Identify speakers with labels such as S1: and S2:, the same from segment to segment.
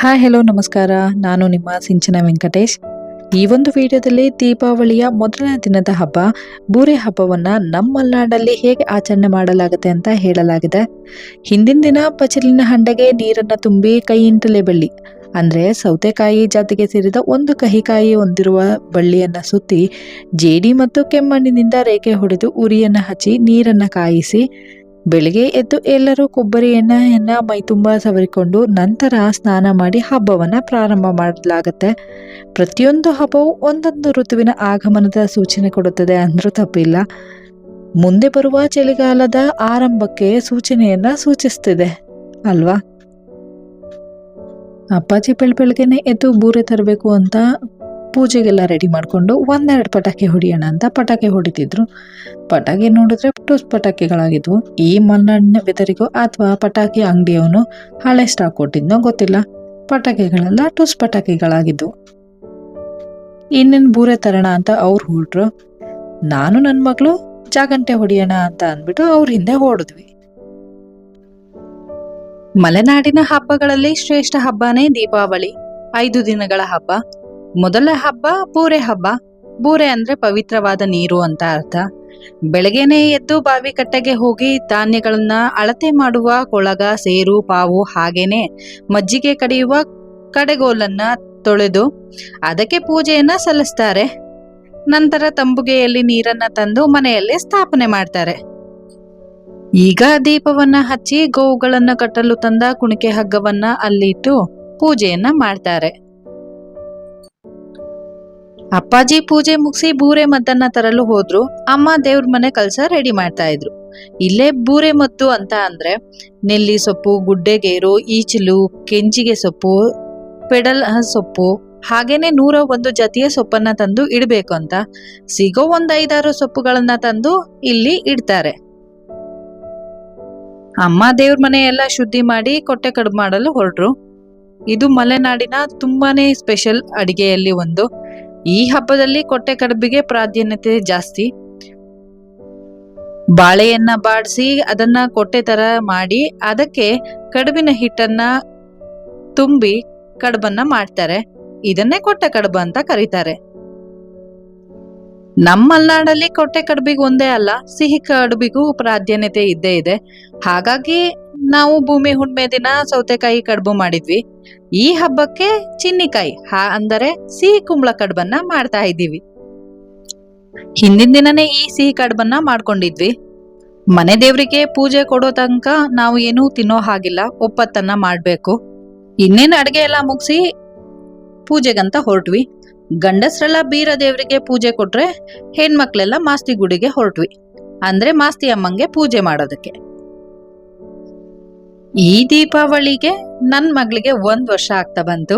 S1: Hi hello ನಮಸ್ಕಾರ. ನಾನು ನಿಮ್ಮ ಸಿಂಚನ ವೆಂಕಟೇಶ್. ಈ ಒಂದು ವಿಡಿಯೋದಲ್ಲಿ ದೀಪಾವಳಿಯ ಮೊದಲನೇ ದಿನದ ಹಬ್ಬ ಬೂರೆ ಹಬ್ಬವನ್ನ ನಮ್ಮ ಮಲೆನಾಡಲ್ಲಿ ಹೇಗೆ ಆಚರಣೆ ಮಾಡಲಾಗುತ್ತೆ ಅಂತ ಹೇಳಲಾಗಿದೆ. ಹಿಂದಿನ ದಿನ ಪಚಲಿನ ಹಂಡೆಗೆ ನೀರನ್ನ ತುಂಬಿ ಕೈಯಿಂಟಲೇ ಬಳ್ಳಿ ಅಂದ್ರೆ ಸೌತೆಕಾಯಿ ಜಾತಿಗೆ ಸೇರಿದ ಒಂದು ಕಹಿಕಾಯಿ ಹೊಂದಿರುವ ಬಳ್ಳಿಯನ್ನ ಸುತ್ತಿ ಜೇಡಿ ಮತ್ತು ಕೆಮ್ಮಣ್ಣಿನಿಂದ ರೇಖೆ ಹೊಡೆದು ಉರಿಯನ್ನ ಹಚ್ಚಿ ನೀರನ್ನ ಕಾಯಿಸಿ ಬೆಳಿಗ್ಗೆ ಎದ್ದು ಎಲ್ಲರೂ ಕೊಬ್ಬರಿ ಎಣ್ಣೆಯನ್ನ ಮೈತುಂಬ ಸವರಿಕೊಂಡು ನಂತರ ಸ್ನಾನ ಮಾಡಿ ಹಬ್ಬವನ್ನ ಪ್ರಾರಂಭ ಮಾಡಲಾಗತ್ತೆ. ಪ್ರತಿಯೊಂದು ಹಬ್ಬವು ಒಂದೊಂದು ಋತುವಿನ ಆಗಮನದ ಸೂಚನೆ ಕೊಡುತ್ತದೆ ಅಂದ್ರೂ ತಪ್ಪಿಲ್ಲ. ಮುಂದೆ ಬರುವ ಚಳಿಗಾಲದ ಆರಂಭಕ್ಕೆ ಸೂಚನೆಯನ್ನ ಸೂಚಿಸ್ತಿದೆ ಅಲ್ವಾ. ಅಪ್ಪಾಜಿ ಬೆಳಗ್ಗೆನೆ ಎದ್ದು ಬೂರೆ ತರಬೇಕು ಅಂತ ಪೂಜೆಗೆಲ್ಲ ರೆಡಿ ಮಾಡಿಕೊಂಡು ಒಂದೆರಡು ಪಟಾಕಿ ಹೊಡಿಯೋಣ ಅಂತ ಪಟಾಕಿ ಹೊಡಿತಿದ್ರು. ಪಟಾಕಿ ನೋಡಿದ್ರೆ ಟುಸ್ ಪಟಾಕಿಗಳಾಗಿದ್ವು. ಈ ಮಲೆನಾಡಿನ ಬೆದರಿಗೋ ಅಥವಾ ಪಟಾಕಿ ಅಂಗಡಿಯವನು ಹಳೆ ಸ್ಟಾಕ್ ಕೊಟ್ಟಿದ್ನೋ ಗೊತ್ತಿಲ್ಲ, ಪಟಾಕಿಗಳೆಲ್ಲ ಟುಸ್ ಪಟಾಕಿಗಳಾಗಿದ್ವು. ಇನ್ನೇನು ಬೂರೆ ತರೋಣ ಅಂತ ಅವ್ರು ಹೊರಟ್ರು. ನಾನು ನನ್ನ ಮಗಳು ಜಾಗಂಟೆ ಹೊಡಿಯೋಣ ಅಂತ ಅಂದ್ಬಿಟ್ಟು ಅವ್ರ ಹಿಂದೆ ಓಡಿದ್ವಿ. ಮಲೆನಾಡಿನ ಹಬ್ಬಗಳಲ್ಲಿ ಶ್ರೇಷ್ಠ ಹಬ್ಬನೇ ದೀಪಾವಳಿ. 5 ದಿನಗಳ ಹಬ್ಬ. ಮೊದಲ ಹಬ್ಬ ಬೂರೆ ಹಬ್ಬ. ಬೂರೆ ಅಂದ್ರೆ ಪವಿತ್ರವಾದ ನೀರು ಅಂತ ಅರ್ಥ. ಬೆಳಗ್ಗೆನೆ ಎದ್ದು ಬಾವಿ ಕಟ್ಟೆಗೆ ಹೋಗಿ ಧಾನ್ಯಗಳನ್ನ ಅಳತೆ ಮಾಡುವ ಕೊಳಗ, ಸೇರು, ಪಾವು ಹಾಗೇನೆ ಮಜ್ಜಿಗೆ ಕಡಿಯುವ ಕಡೆಗೋಲನ್ನ ತೊಳೆದು ಅದಕ್ಕೆ ಪೂಜೆಯನ್ನ ಸಲ್ಲಿಸ್ತಾರೆ. ನಂತರ ತಂಬುಗೆಯಲ್ಲಿ ನೀರನ್ನ ತಂದು ಮನೆಯಲ್ಲಿ ಸ್ಥಾಪನೆ ಮಾಡ್ತಾರೆ. ಈಗ ದೀಪವನ್ನ ಹಚ್ಚಿ ಗೋವುಗಳನ್ನ ಕಟ್ಟಲು ತಂದ ಕುಣಿಕೆ ಹಗ್ಗವನ್ನ ಅಲ್ಲಿಟ್ಟು ಪೂಜೆಯನ್ನ ಮಾಡ್ತಾರೆ. ಅಪ್ಪಾಜಿ ಪೂಜೆ ಮುಗಿಸಿ ಬೂರೆ ಮದ್ದನ್ನ ತರಲು ಹೋದ್ರು. ಅಮ್ಮ ದೇವ್ರ ಮನೆ ಕಳಸ ರೆಡಿ ಮಾಡ್ತಾ ಇದ್ರು. ಇಲ್ಲೇ ಬೂರೆ ಮದ್ದು ಅಂತ ಅಂದ್ರೆ ನೆಲ್ಲಿ ಸೊಪ್ಪು, ಗುಡ್ಡೆಗೇರು, ಈಚಲು, ಕೆಂಚಿಗೆ ಸೊಪ್ಪು, ಪೆಡಲ್ ಸೊಪ್ಪು ಹಾಗೇನೆ 101 ಜಾತಿಯ ಸೊಪ್ಪನ್ನ ತಂದು ಇಡಬೇಕು ಅಂತ ಸಿಗೋ 5-6 ಸೊಪ್ಪುಗಳನ್ನ ತಂದು ಇಲ್ಲಿ ಇಡ್ತಾರೆ. ಅಮ್ಮ ದೇವ್ರ ಮನೆ ಎಲ್ಲ ಶುದ್ಧಿ ಮಾಡಿ ಕೊಟ್ಟೆ ಕಡುಬು ಮಾಡಲು ಹೊರಟ್ರು. ಇದು ಮಲೆನಾಡಿನ ತುಂಬಾನೇ ಸ್ಪೆಷಲ್ ಅಡಿಗೆಯಲ್ಲಿ ಒಂದು. ಈ ಹಬ್ಬದಲ್ಲಿ ಕೊಟ್ಟೆ ಕಡುಬಿಗೆ ಪ್ರಾಧಾನ್ಯತೆ ಜಾಸ್ತಿ. ಬಾಳೆಯನ್ನ ಬಾಡಿಸಿ ಅದನ್ನ ಕೊಟ್ಟೆ ತರ ಮಾಡಿ ಅದಕ್ಕೆ ಕಡುಬಿನ ಹಿಟ್ಟನ್ನ ತುಂಬಿ ಕಡುಬನ್ನ ಮಾಡ್ತಾರೆ. ಇದನ್ನೇ ಕೊಟ್ಟೆ ಕಡುಬು ಅಂತ ಕರೀತಾರೆ. ನಮ್ಮ ಮಲೆನಾಡಲ್ಲಿ ಕೊಟ್ಟೆ ಕಡುಬಿಗೆ ಒಂದೇ ಅಲ್ಲ, ಸಿಹಿ ಕಡುಬಿಗೂ ಪ್ರಾಧಾನ್ಯತೆ ಇದ್ದೇ ಇದೆ. ಹಾಗಾಗಿ ನಾವು ಭೂಮಿ ಹುಣ್ಣಿಮೆ ದಿನ ಸೌತೆಕಾಯಿ ಕಡುಬು ಮಾಡಿದ್ವಿ. ಈ ಹಬ್ಬಕ್ಕೆ ಚಿನ್ನಿಕಾಯಿ ಅಂದರೆ ಸಿಹಿ ಕುಂಬಳ ಕಡುಬನ್ನ ಮಾಡ್ತಾ ಇದ್ದೀವಿ. ಹಿಂದಿನ ದಿನನೇ ಈ ಸಿಹಿ ಕಡುಬನ್ನ ಮಾಡ್ಕೊಂಡಿದ್ವಿ. ಮನೆ ದೇವರಿಗೆ ಪೂಜೆ ಕೊಡೋ ತನಕ ನಾವು ಏನೂ ತಿನ್ನೋ ಹಾಗಿಲ್ಲ, ಒಪ್ಪತ್ತನ್ನ ಮಾಡ್ಬೇಕು. ಇನ್ನೇನು ಅಡ್ಗೆ ಎಲ್ಲ ಮುಗಿಸಿ ಪೂಜೆಗಂತ ಹೊರಟ್ವಿ. ಗಂಡಸ್ರೆಲ್ಲ ಬೀರ ದೇವರಿಗೆ ಪೂಜೆ ಕೊಟ್ರೆ ಹೆಣ್ಮಕ್ಳೆಲ್ಲ ಮಾಸ್ತಿ ಗುಡಿಗೆ ಹೊರಟ್ವಿ. ಅಂದ್ರೆ ಮಾಸ್ತಿ ಅಮ್ಮಂಗೆ ಪೂಜೆ ಮಾಡೋದಕ್ಕೆ. ಈ ದೀಪಾವಳಿಗೆ ನನ್ ಮಗಳಿಗೆ 1 ವರ್ಷ ಆಗ್ತಾ ಬಂತು.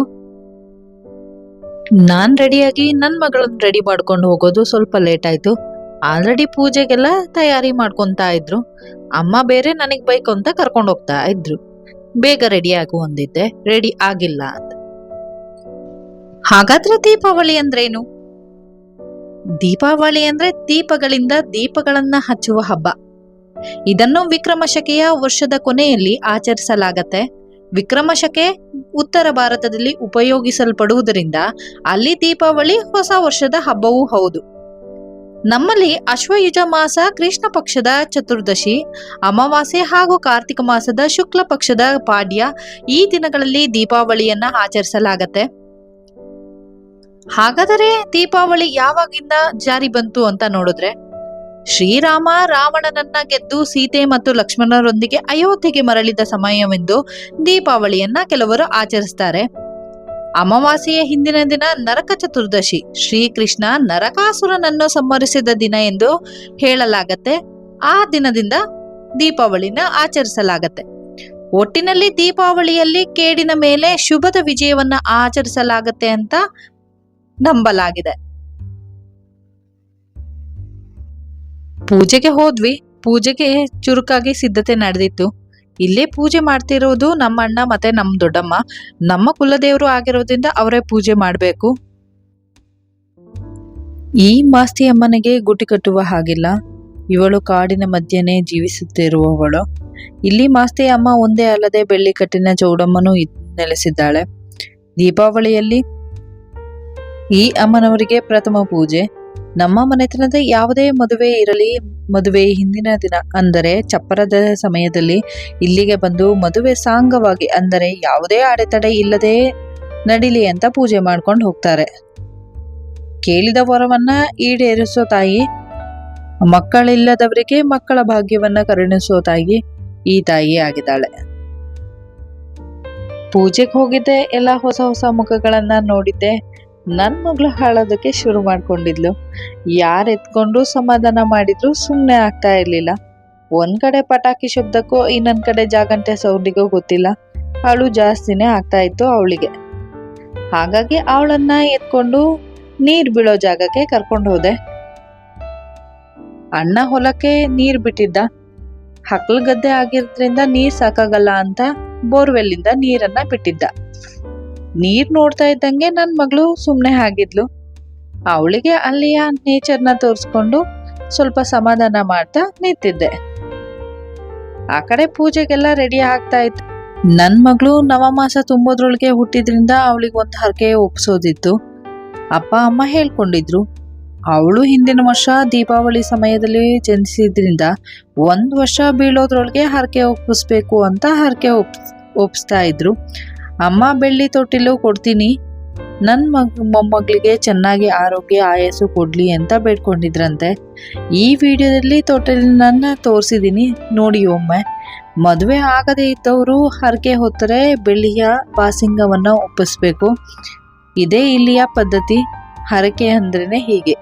S1: ನಾನ್ ರೆಡಿಯಾಗಿ ನನ್ ಮಗಳನ್ನ ರೆಡಿ ಮಾಡ್ಕೊಂಡು ಹೋಗೋದು ಸ್ವಲ್ಪ ಲೇಟ್ ಆಯ್ತು. ಆಲ್ರೆಡಿ ಪೂಜೆಗೆಲ್ಲ ತಯಾರಿ ಮಾಡ್ಕೊಂತಾ ಇದ್ರು. ಅಮ್ಮ ಬೇರೆ ನನಗ್ ಬೈಕ್ ಅಂತ ಕರ್ಕೊಂಡು ಹೋಗ್ತಾ ಇದ್ರು. ಬೇಗ ರೆಡಿ ಆಗು ಅಂದಿದ್ದೆ, ರೆಡಿ ಆಗಿಲ್ಲ ಅಂತ. ಹಾಗಾದ್ರೆ ದೀಪಾವಳಿ ಅಂದ್ರೇನು? ದೀಪಾವಳಿ ಅಂದ್ರೆ ದೀಪಗಳಿಂದ ದೀಪಗಳನ್ನ ಹಚ್ಚುವ ಹಬ್ಬ. ಇದನ್ನು ವಿಕ್ರಮ ಶಕೆಯ ವರ್ಷದ ಕೊನೆಯಲ್ಲಿ ಆಚರಿಸಲಾಗತ್ತೆ. ವಿಕ್ರಮ ಶಕೆ ಉತ್ತರ ಭಾರತದಲ್ಲಿ ಉಪಯೋಗಿಸಲ್ಪಡುವುದರಿಂದ ಅಲ್ಲಿ ದೀಪಾವಳಿ ಹೊಸ ವರ್ಷದ ಹಬ್ಬವೂ ಹೌದು. ನಮ್ಮಲ್ಲಿ ಅಶ್ವಯುಜ ಮಾಸ ಕೃಷ್ಣ ಪಕ್ಷದ ಚತುರ್ದಶಿ, ಅಮಾವಾಸ್ಯೆ ಹಾಗೂ ಕಾರ್ತಿಕ ಮಾಸದ ಶುಕ್ಲ ಪಕ್ಷದ ಪಾಡ್ಯ ಈ ದಿನಗಳಲ್ಲಿ ದೀಪಾವಳಿಯನ್ನ ಆಚರಿಸಲಾಗತ್ತೆ. ಹಾಗಾದರೆ ದೀಪಾವಳಿ ಯಾವಾಗಿಂದ ಜಾರಿ ಬಂತು ಅಂತ ನೋಡಿದ್ರೆ, ಶ್ರೀರಾಮ ರಾವಣನನ್ನ ಗೆದ್ದು ಸೀತೆ ಮತ್ತು ಲಕ್ಷ್ಮಣರೊಂದಿಗೆ ಅಯೋಧ್ಯೆಗೆ ಮರಳಿದ ಸಮಯವೆಂದು ದೀಪಾವಳಿಯನ್ನ ಕೆಲವರು ಆಚರಿಸ್ತಾರೆ. ಅಮಾವಾಸ್ಯೆಯ ಹಿಂದಿನ ದಿನ ನರಕ ಚತುರ್ದಶಿ, ಶ್ರೀಕೃಷ್ಣ ನರಕಾಸುರನನ್ನು ಸಂಹರಿಸಿದ ದಿನ ಎಂದು ಹೇಳಲಾಗತ್ತೆ. ಆ ದಿನದಿಂದ ದೀಪಾವಳಿನ ಆಚರಿಸಲಾಗತ್ತೆ. ಒಟ್ಟಿನಲ್ಲಿ ದೀಪಾವಳಿಯಲ್ಲಿ ಕೇಡಿನ ಮೇಲೆ ಶುಭದ ವಿಜಯವನ್ನ ಆಚರಿಸಲಾಗತ್ತೆ ಅಂತ ನಂಬಲಾಗಿದೆ. ಪೂಜೆಗೆ ಹೋದ್ವಿ. ಪೂಜೆಗೆ ಚುರುಕಾಗಿ ಸಿದ್ಧತೆ ನಡೆದಿತ್ತು. ಇಲ್ಲೇ ಪೂಜೆ ಮಾಡ್ತಿರೋದು ನಮ್ಮ ಅಣ್ಣ ಮತ್ತೆ ನಮ್ಮ ದೊಡ್ಡಮ್ಮ. ನಮ್ಮ ಕುಲದೇವರು ಆಗಿರೋದ್ರಿಂದ ಅವರೇ ಪೂಜೆ ಮಾಡಬೇಕು. ಈ ಮಾಸ್ತಿ ಅಮ್ಮನಿಗೆ ಗುಟಿ ಕಟ್ಟುವ ಹಾಗಿಲ್ಲ. ಇವಳು ಕಾಡಿನ ಮಧ್ಯೆನೇ ಜೀವಿಸುತ್ತಿರುವವಳು. ಇಲ್ಲಿ ಮಾಸ್ತಿ ಅಮ್ಮ ಒಂದೇ ಅಲ್ಲದೆ ಬೆಳ್ಳಿಕಟ್ಟಿನ ಚೌಡಮ್ಮನೂ ನೆಲೆಸಿದ್ದಾಳೆ. ದೀಪಾವಳಿಯಲ್ಲಿ ಈ ಅಮ್ಮನವರಿಗೆ ಪ್ರಥಮ ಪೂಜೆ. ನಮ್ಮ ಮನೆತನದ ಯಾವುದೇ ಮದುವೆ ಇರಲಿ, ಮದುವೆ ಹಿಂದಿನ ದಿನ ಅಂದರೆ ಚಪ್ಪರದ ಸಮಯದಲ್ಲಿ ಇಲ್ಲಿಗೆ ಬಂದು ಮದುವೆ ಸಾಂಗವಾಗಿ ಅಂದರೆ ಯಾವುದೇ ಅಡೆತಡೆ ಇಲ್ಲದೆ ನಡಿಲಿ ಅಂತ ಪೂಜೆ ಮಾಡ್ಕೊಂಡು ಹೋಗ್ತಾರೆ. ಕೇಳಿದ ವರವನ್ನ ಈಡೇರಿಸೋ ತಾಯಿ, ಮಕ್ಕಳಿಲ್ಲದವರಿಗೆ ಮಕ್ಕಳ ಭಾಗ್ಯವನ್ನ ಕರುಣಿಸೋ ತಾಯಿ ಈ ತಾಯಿ ಆಗಿದ್ದಾಳೆ. ಪೂಜೆಗೆ ಹೋಗಿದ್ದೆ, ಎಲ್ಲ ಹೊಸ ಹೊಸ ಮುಖಗಳನ್ನ ನೋಡಿದ್ದೆ. ನನ್ನ ಮಗಳು ಹಾಳೋದಕ್ಕೆ ಶುರು ಮಾಡ್ಕೊಂಡಿದ್ಲು. ಯಾರು ಎತ್ಕೊಂಡು ಸಮಾಧಾನ ಮಾಡಿದ್ರು ಸುಮ್ಮನೆ ಆಗ್ತಾ ಇರ್ಲಿಲ್ಲ. ಒಂದ್ ಕಡೆ ಪಟಾಕಿ ಶಬ್ದಕ್ಕೂ ಇನ್ನೊಂದ್ ಕಡೆ ಜಾಗಂಟೆ ಸೌಂಡಿಗೂ ಗೊತ್ತಿಲ್ಲ, ಅಳು ಜಾಸ್ತಿನೇ ಆಗ್ತಾ ಇತ್ತು ಅವಳಿಗೆ. ಹಾಗಾಗಿ ಅವಳನ್ನ ಎತ್ಕೊಂಡು ನೀರ್ ಬೀಳೋ ಜಾಗಕ್ಕೆ ಕರ್ಕೊಂಡು ಹೋದೆ. ಅಣ್ಣ ಹೊಲಕ್ಕೆ ನೀರ್ ಬಿಟ್ಟಿದ್ದ. ಹಕ್ಕಲ್ ಗದ್ದೆ ಆಗಿರೋದ್ರಿಂದ ನೀರ್ ಸಾಕಾಗಲ್ಲ ಅಂತ ಬೋರ್ವೆಲ್ಲಿಂದ ನೀರನ್ನ ಬಿಟ್ಟಿದ್ದ. ನೀರ್ ನೋಡ್ತಾ ಇದ್ದಂಗೆ ನನ್ ಮಗಳು ಸುಮ್ನೆ ಆಗಿದ್ಲು. ಅವಳಿಗೆ ಅಲ್ಲಿಯ ನೇಚರ್ನ ತೋರಿಸ್ಕೊಂಡು ಸ್ವಲ್ಪ ಸಮಾಧಾನ ಮಾಡ್ತಾ ನಿಂತಿದ್ದೆ. ಆ ಕಡೆ ಪೂಜೆಗೆಲ್ಲ ರೆಡಿ ಆಗ್ತಾ ಇತ್ತು. ನನ್ ಮಗಳು ನವಮಾಸ ತುಂಬೋದ್ರೊಳಗೆ ಹುಟ್ಟಿದ್ರಿಂದ ಅವಳಿಗೆ ಒಂದು ಹರಕೆ ಒಪ್ಸೋದಿತ್ತು. ಅಪ್ಪ ಅಮ್ಮ ಹೇಳ್ಕೊಂಡಿದ್ರು. ಅವಳು ಹಿಂದಿನ ವರ್ಷ ದೀಪಾವಳಿ ಸಮಯದಲ್ಲಿ ಜನಿಸಿದ್ರಿಂದ 1 ವರ್ಷ ಬೀಳೋದ್ರೊಳಗೆ ಹರಕೆ ಒಪ್ಪಿಸ್ಬೇಕು ಅಂತ ಹರಕೆ ಒಪ್ಪಿಸ್ತಾ ಇದ್ರು. ಅಮ್ಮ ಬೆಳ್ಳಿ ತೊಟ್ಟಿಲು ಕೊಡ್ತೀನಿ, ನನ್ನ ಮೊಮ್ಮಗಳಿಗೆ ಚೆನ್ನಾಗಿ ಆರೋಗ್ಯ ಆಯಸ್ಸು ಕೊಡ್ಲಿ ಅಂತ ಬೇಡ್ಕೊಂಡಿದ್ರಂತೆ. ಈ ವಿಡಿಯೋದಲ್ಲಿ ತೊಟ್ಟಿಲನ್ನ ತೋರಿಸಿದೀನಿ ನೋಡಿ ಒಮ್ಮೆ. ಮದುವೆ ಆಗದೇ ಇದ್ದವರು ಹರಕೆ ಹೊತ್ತರೆ ಬೆಳ್ಳಿಯ ಬಾಸಿಂಗವನ್ನ ಒಪ್ಪಿಸ್ಬೇಕು. ಇದೇ ಇಲ್ಲಿಯ ಪದ್ಧತಿ. ಹರಕೆ ಅಂದ್ರೇನೆ ಹೀಗೆ.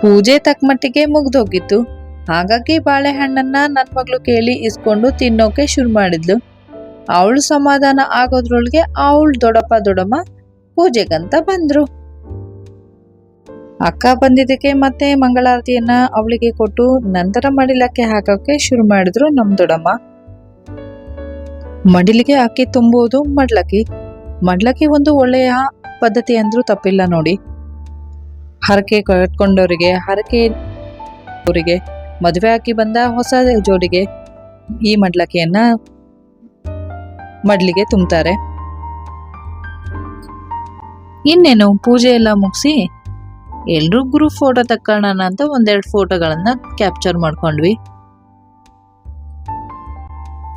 S1: ಪೂಜೆ ತಕ್ಕಮಟ್ಟಿಗೆ ಮುಗ್ದೋಗಿತ್ತು. ಹಾಗಾಗಿ ಬಾಳೆಹಣ್ಣನ್ನ ನನ್ನ ಮಗಳು ಕೇಳಿ ಇಸ್ಕೊಂಡು ತಿನ್ನೋಕೆ ಶುರು ಮಾಡಿದ್ಲು. ಅವಳು ಸಮಾಧಾನ ಆಗೋದ್ರೊಳಗೆ ಅವಳು ದೊಡ್ಡಮ್ಮ ಪೂಜೆಗಂತ ಬಂದ್ರು. ಅಕ್ಕ ಬಂದಿದ್ದಕ್ಕೆ ಮತ್ತೆ ಮಂಗಳಾರತಿಯನ್ನ ಅವಳಿಗೆ ಕೊಟ್ಟು ನಂತರ ಮಡಿಲಕ್ಕೆ ಹಾಕೋಕೆ ಶುರು ಮಾಡಿದ್ರು ನಮ್ ದೊಡ್ಡಮ್ಮ. ಮಡಿಲಿಗೆ ಅಕ್ಕಿ ತುಂಬುವುದು ಮಡ್ಲಕ್ಕಿ ಒಂದು ಒಳ್ಳೆಯ ಪದ್ಧತಿ ಅಂದ್ರೂ ತಪ್ಪಿಲ್ಲ ನೋಡಿ. ಹರಕೆ ಕಟ್ಕೊಂಡವರಿಗೆ, ಹರಕೆ ಅವರಿಗೆ, ಮದುವೆ ಆಗಿ ಬಂದ ಹೊಸ ಜೋಡಿಗೆ ಈ ಮಡ್ಲಕ್ಕಿಯನ್ನ ಮಡ್ಲಿಗೆ ತುಂಬ್ತಾರೆ. ಇನ್ನೇನು ಪೂಜೆ ಎಲ್ಲ ಮುಗಿಸಿ ಎಲ್ರೂ ಗ್ರೂಪ್ ಫೋಟೋ ತಕ್ಕೊಳ್ಳೋಣ ಅಂತ 1-2 ಫೋಟೋಗಳನ್ನ ಕ್ಯಾಪ್ಚರ್ ಮಾಡ್ಕೊಂಡ್ವಿ.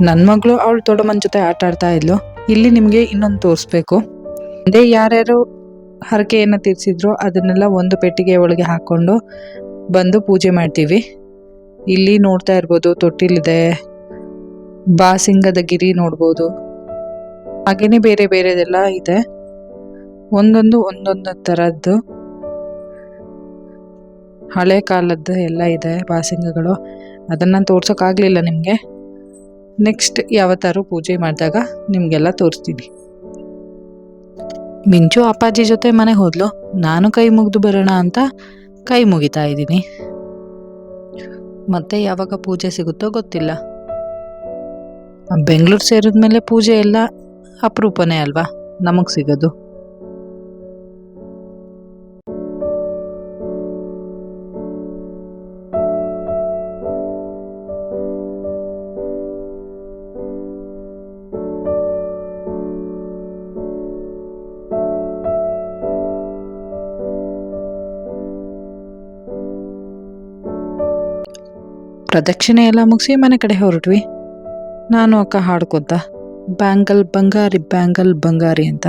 S1: ನನ್ನ ಮಗಳು ಅವಳು ದೊಡ್ಡಮ್ಮನ ಜೊತೆ ಆಟ ಆಡ್ತಾ ಇದ್ಲು. ಇಲ್ಲಿ ನಿಮ್ಗೆ ಇನ್ನೊಂದು ತೋರಿಸ್ಬೇಕು. ಅದೇ ಯಾರ್ಯಾರು ಹರಕೆಯನ್ನು ತೀರ್ಸಿದ್ರು ಅದನ್ನೆಲ್ಲ ಒಂದು ಪೆಟ್ಟಿಗೆ ಒಳಗೆ ಹಾಕೊಂಡು ಬಂದು ಪೂಜೆ ಮಾಡ್ತೀವಿ. ಇಲ್ಲಿ ನೋಡ್ತಾ ಇರ್ಬೋದು, ತೊಟ್ಟಿಲಿದೆ, ಬಾಸಿಂಗದ ಗಿರಿ ನೋಡ್ಬೋದು, ಹಾಗೇನೆ ಬೇರೆ ಬೇರೆದೆಲ್ಲ ಇದೆ. ಒಂದೊಂದು ಥರದ್ದು ಹಳೆ ಕಾಲದ್ದು ಎಲ್ಲ ಇದೆ ಬಾಸಿಂಗಗಳು. ಅದನ್ನ ತೋರ್ಸೋಕ್ಕಾಗಲಿಲ್ಲ ನಿಮಗೆ. ನೆಕ್ಸ್ಟ್ ಯಾವತ್ತಾರು ಪೂಜೆ ಮಾಡಿದಾಗ ನಿಮಗೆಲ್ಲ ತೋರಿಸ್ತೀನಿ. ಮಿಂಚು ಅಪ್ಪಾಜಿ ಜೊತೆ ಮನೆಗೆ ಹೋದ್ಲು. ನಾನು ಕೈ ಮುಗಿದು ಬರೋಣ ಅಂತ ಕೈ ಮುಗಿತಾ ಇದ್ದೀನಿ. ಮತ್ತೆ ಯಾವಾಗ ಪೂಜೆ ಸಿಗುತ್ತೋ ಗೊತ್ತಿಲ್ಲ. ಬೆಂಗಳೂರು ಸೇರಿದ್ಮೇಲೆ ಪೂಜೆ ಎಲ್ಲ ಅಪರೂಪನೇ ಅಲ್ವಾ ನಮಗ್ ಸಿಗೋದು. ಪ್ರದಕ್ಷಿಣೆ ಎಲ್ಲ ಮುಗಿಸಿ ಮನೆ ಕಡೆ ಹೊರಟ್ವಿ. ನಾನು ಅಕ್ಕ ಹಾಡ್ಕೊತ ಬ್ಯಾಂಗಲ್ ಬಂಗಾರಿ ಅಂತ.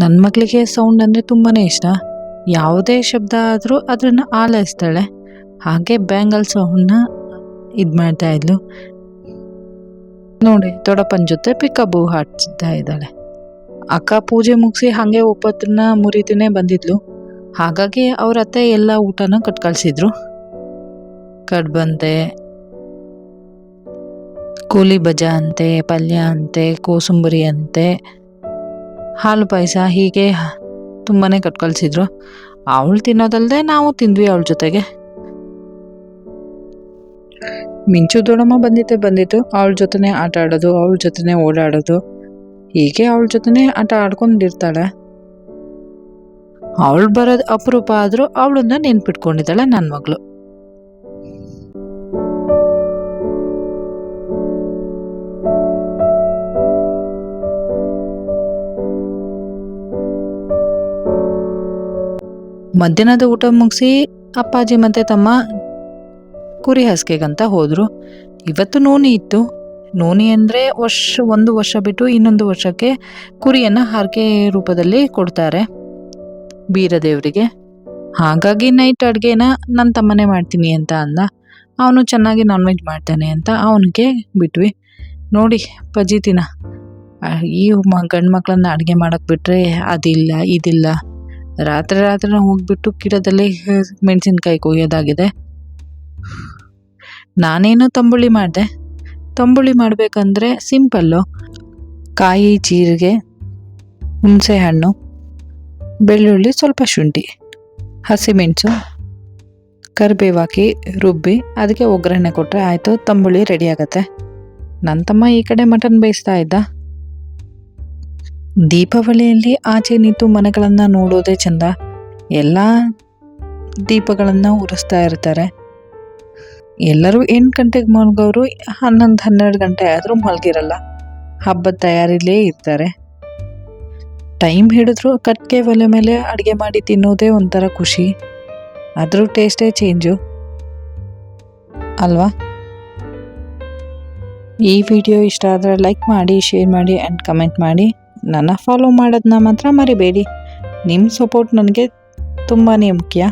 S1: ನನ್ನ ಮಗಳಿಗೆ ಸೌಂಡ್ ಅಂದರೆ ತುಂಬಾನೇ ಇಷ್ಟ. ಯಾವುದೇ ಶಬ್ದ ಆದರೂ ಅದನ್ನ ಆಲೈಸ್ತಾಳೆ. ಹಾಗೆ ಬ್ಯಾಂಗಲ್ ಸೌಂಡ್ನ ಮಾಡ್ತಾ ಇದ್ಲು ನೋಡಿ. ದೊಡ್ಡಪ್ಪನ ಜೊತೆ ಪಿಕಬು ಹಾಡ್ತಾ ಇದ್ದಾಳೆ. ಅಕ್ಕ ಪೂಜೆ ಮುಗಿಸಿ ಹಾಗೆ ಒಪ್ಪತ್ತನ್ನ ಮುರಿದನೇ ಬಂದಿದ್ಲು. ಹಾಗಾಗಿ ಅವ್ರ ಅತ್ತೆ ಎಲ್ಲ ಊಟನ ಕಟ್ಕಳ್ಸಿದ್ರು. ಕಡ್ಬಂತೆ, ಕೋಲಿ ಬಜ ಅಂತೆ, ಪಲ್ಯ ಅಂತೆ, ಕೋಸಂಬರಿ ಅಂತೆ, ಹಾಲು ಪಾಯಸ, ಹೀಗೆ ತುಂಬಾನೇ ಕಟ್ಕಳ್ಸಿದ್ರು. ಅವಳು ತಿನ್ನೋದಲ್ದೆ ನಾವು ತಿಂದ್ವಿ ಅವಳ ಜೊತೆಗೆ. ಮಿಂಚು ದೊಡ್ಡಮ್ಮ ಬಂದಿತ್ತು ಅವಳ ಜೊತೆನೆ ಆಟ ಆಡೋದು, ಅವಳ ಜೊತೆನೆ ಓಡಾಡೋದು, ಹೀಗೆ ಅವಳ ಜೊತೆನೆ ಆಟ ಆಡ್ಕೊಂಡಿರ್ತಾಳೆ. ಅವಳು ಬರೋದು ಅಪರೂಪ ಆದ್ರೂ ಅವಳನ್ನ ನೆನ್ಪಿಟ್ಕೊಂಡಿದ್ದಾಳೆ ನನ್ನ ಮಗಳು. ಮಧ್ಯಾಹ್ನದ ಊಟ ಮುಗಿಸಿ ಅಪ್ಪಾಜಿ ಮತ್ತೆ ತಮ್ಮ ಕುರಿ ಹಸ್ಕೆಗಂತ ಹೋದ್ರು. ಇವತ್ತು ನೋನಿ ಇತ್ತು. ನೋನಿ ಅಂದರೆ ಒಂದು ವರ್ಷ ಬಿಟ್ಟು ಇನ್ನೊಂದು ವರ್ಷಕ್ಕೆ ಕುರಿಯನ್ನು ಹರಕೆ ರೂಪದಲ್ಲಿ ಕೊಡ್ತಾರೆ ಬೀರದೇವರಿಗೆ. ಹಾಗಾಗಿ ನೈಟ್ ಅಡುಗೆನ ನನ್ನ ತಮ್ಮನೇ ಮಾಡ್ತೀನಿ ಅಂತ ಅಂದ. ಅವನು ಚೆನ್ನಾಗಿ ನಾನ್ ವೆಜ್ ಮಾಡ್ತಾನೆ ಅಂತ ಅವನಿಗೆ ಬಿಟ್ವಿ. ನೋಡಿ ಪಜಿತಿನ ಈ ಗಂಡು ಮಕ್ಕಳನ್ನ ಅಡುಗೆ ಮಾಡೋಕ್ಕೆ ಬಿಟ್ಟರೆ ಅದಿಲ್ಲ ಇದಿಲ್ಲ. ರಾತ್ರಿ ಹೋಗ್ಬಿಟ್ಟು ಗಿಡದಲ್ಲಿ ಮೆಣಸಿನ್ಕಾಯಿ ಕೊಯ್ಯೋದಾಗಿದೆ. ನಾನೇನು ತಂಬುಳಿ ಮಾಡಿದೆ. ತಂಬುಳಿ ಮಾಡಬೇಕಂದ್ರೆ ಸಿಂಪಲ್ಲು. ಕಾಯಿ, ಜೀರಿಗೆ, ಹುಣಸೆ ಹಣ್ಣು, ಬೆಳ್ಳುಳ್ಳಿ, ಸ್ವಲ್ಪ ಶುಂಠಿ, ಹಸಿಮೆಣಸು, ಕರಿಬೇವು ಹಾಕಿ ರುಬ್ಬಿ ಅದಕ್ಕೆ ಒಗ್ಗರಣೆ ಕೊಟ್ಟರೆ ಆಯಿತು, ತಂಬುಳಿ ರೆಡಿ ಆಗುತ್ತೆ. ನನ್ನ ತಮ್ಮ ಈ ಕಡೆ ಮಟನ್ ಬೇಯಿಸ್ತಾ ಇದ್ದ. ದೀಪಾವಳಿಯಲ್ಲಿ ಆಚೆ ನಿಂತು ಮನೆಗಳನ್ನು ನೋಡೋದೇ ಚಂದ. ಎಲ್ಲ ದೀಪಗಳನ್ನು ಉರಿಸ್ತಾ ಇರ್ತಾರೆ. ಎಲ್ಲರೂ 8 ಗಂಟೆಗೆ ಮಲಗೋರು 11-12 ಗಂಟೆ ಆದರೂ ಮಲಗಿರಲ್ಲ. ಹಬ್ಬದ ತಯಾರಿಲೇ ಇರ್ತಾರೆ. ಟೈಮ್ ಹಿಡಿದ್ರು ಕಟ್ಟಿಗೆ ಒಲೆ ಮೇಲೆ ಅಡುಗೆ ಮಾಡಿ ತಿನ್ನೋದೇ ಒಂಥರ ಖುಷಿ. ಅದ್ರ ಟೇಸ್ಟೇ ಚೇಂಜು ಅಲ್ವಾ? ಈ ವಿಡಿಯೋ ಇಷ್ಟ ಆದರೆ ಲೈಕ್ ಮಾಡಿ, ಶೇರ್ ಮಾಡಿ ಆ್ಯಂಡ್ ಕಮೆಂಟ್ ಮಾಡಿ. ನನ್ನ ಫಾಲೋ ಮಾಡೋದನ್ನ ಮಾತ್ರ ಮರಿಬೇಡಿ. ನಿಮ್ಮ ಸಪೋರ್ಟ್ ನನಗೆ ತುಂಬಾ ಮುಖ್ಯ.